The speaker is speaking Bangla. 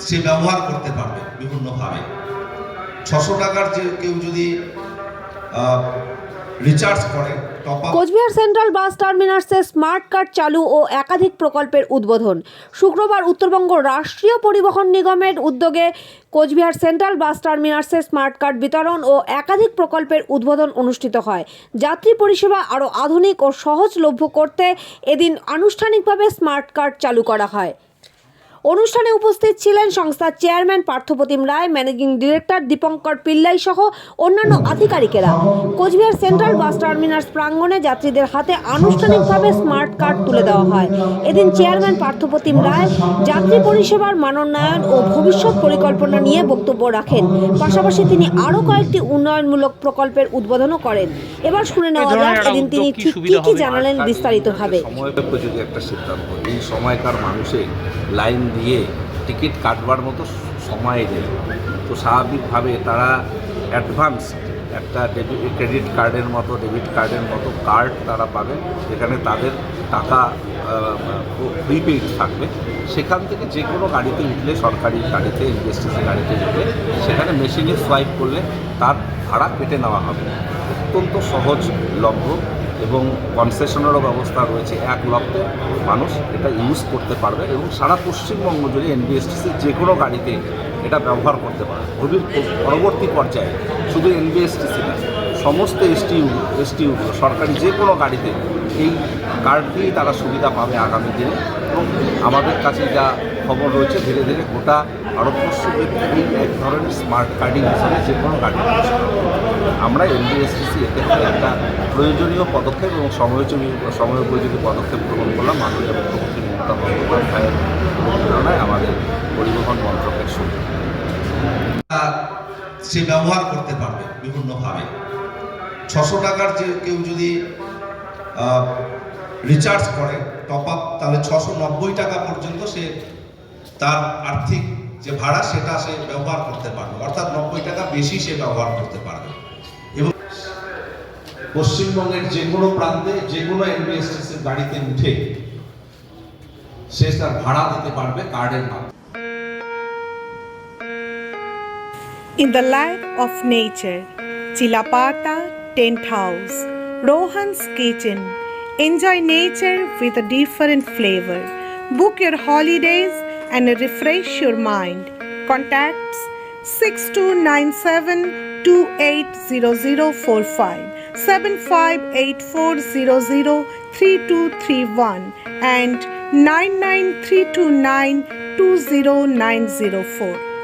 সে ব্যবহার করতে পারবে বিভিন্নভাবে। ৬০০ টাকার যে কেউ যদি রিচার্জ করে top up. Coochbehar central bus টার্মিনাসে স্মার্ট কার্ড চালু ও একাধিক প্রকল্পের উদ্বোধন। শুক্রবার উত্তরবঙ্গ রাষ্ট্রীয় পরিবহন নিগমের উদ্যোগে কোচবিহার সেন্ট্রাল বাস টার্মিনাসে স্মার্ট কার্ড বিতরণ ও একাধিক প্রকল্পের উদ্বোধন অনুষ্ঠিত হয়। যাত্রী পরিষেবা আরও আধুনিক ও সহজলভ্য করতে এদিন আনুষ্ঠানিকভাবে স্মার্ট কার্ড চালু করা হয়। অনুষ্ঠানে উপস্থিত ছিলেন সংস্থার চেয়ারম্যান পার্থপ্রতিম রায়, ম্যানেজিং ডিরেক্টর দীপঙ্কর পিল্লাই সহ অন্যান্য আধিকারিকেরা। কোচবিহার সেন্ট্রাল বাস টার্মিনাস প্রাঙ্গণে যাত্রীদের হাতে আনুষ্ঠানিকভাবে স্মার্ট কার্ড তুলে দেওয়া হয়। এদিন চেয়ারম্যান পার্থপ্রতিম রায় যাত্রী পরিষেবার মানোন্নয়ন ও ভবিষ্যৎ পরিকল্পনা নিয়ে বক্তব্য রাখেন। পাশাপাশি তিনি আরও কয়েকটি উন্নয়নমূলক প্রকল্পের উদ্বোধনও করেন। এবার শুনে নেওয়া যাক এদিন তিনি ঠিক কী জানালেন বিস্তারিতভাবে। সময়োপযোগী একটা সিদ্ধান্ত। এই সময়কার মানুষে লাইন দিয়ে টিকিট কাটবার মতো সময় নেই, তো স্বাভাবিকভাবে তারা অ্যাডভান্স একটা ক্রেডিট কার্ডের মতো ডেবিট কার্ডের মতো কার্ড তারা পাবে, যেখানে তাদের টাকা প্রিপেইড থাকবে। সেখান থেকে যে কোনো গাড়িতে উঠলে, সরকারি গাড়িতে, এনবিএসটিসি গাড়িতে উঠলে সেখানে মেশিনে সোয়াইপ করলে তার ভাড়া কেটে নেওয়া হবে। অত্যন্ত সহজলভ্য এবং কনসেশনেরও ব্যবস্থা রয়েছে। 1 লক্ষ মানুষ এটা ইউজ করতে পারবে এবং সারা পশ্চিমবঙ্গ জুড়ে এনবিএসটিসির যে কোনো গাড়িতে এটা ব্যবহার করতে পারবে। পরবর্তী পর্যায়ে শুধু এনবিএসটিসি না, সমস্ত এসটিইউ সরকারি যে কোনো গাড়িতে এই কার্ড দিয়েই তারা সুবিধা পাবে আগামী দিনে। এবং আমাদের কাছে যা খবর রয়েছে, ধীরে ধীরে গোটা ভারতবর্ষ এই এক ধরনের স্মার্ট কার্ডিং হিসাবে যে কোনো গাড়ি আমরা এনবিএসটিসি এক্ষেত্রে একটা প্রয়োজনীয় পদক্ষেপ এবং সময়োপযোগী পদক্ষেপ গ্রহণ করলাম। মাননীয় মুখ্যমন্ত্রী মমতা বন্দ্যোপাধ্যায়ের অনুপ্রেরণায় আমাদের পরিবহন মন্ত্রকের সঙ্গে সে ব্যবহার করতে পারবে বিভিন্নভাবে। ৬০০ টাকার যে কেউ যদি রিচার্জ করে টপ আপ, তাহলে ৬৯০ টাকা পর্যন্ত সে তার আর্থিক যে ভাড়া সেটা সে ব্যবহার করতে পারবে, অর্থাৎ ৯০ টাকা বেশি সে ব্যবহার করতে পারবে। এবং পশ্চিমবঙ্গের যে কোনো প্রান্তে যে কোনো এনবিএসটিসির গাড়িতে উঠে সে তার ভাড়া দিতে পারবে কার্ডের মাধ্যমে। In the life of nature, Chilapata Tent House, Rohan's Kitchen. Enjoy nature with a different flavor. Book your holidays and refresh your mind. Contacts 6297 280045, 758400 3231 and 99329 20904.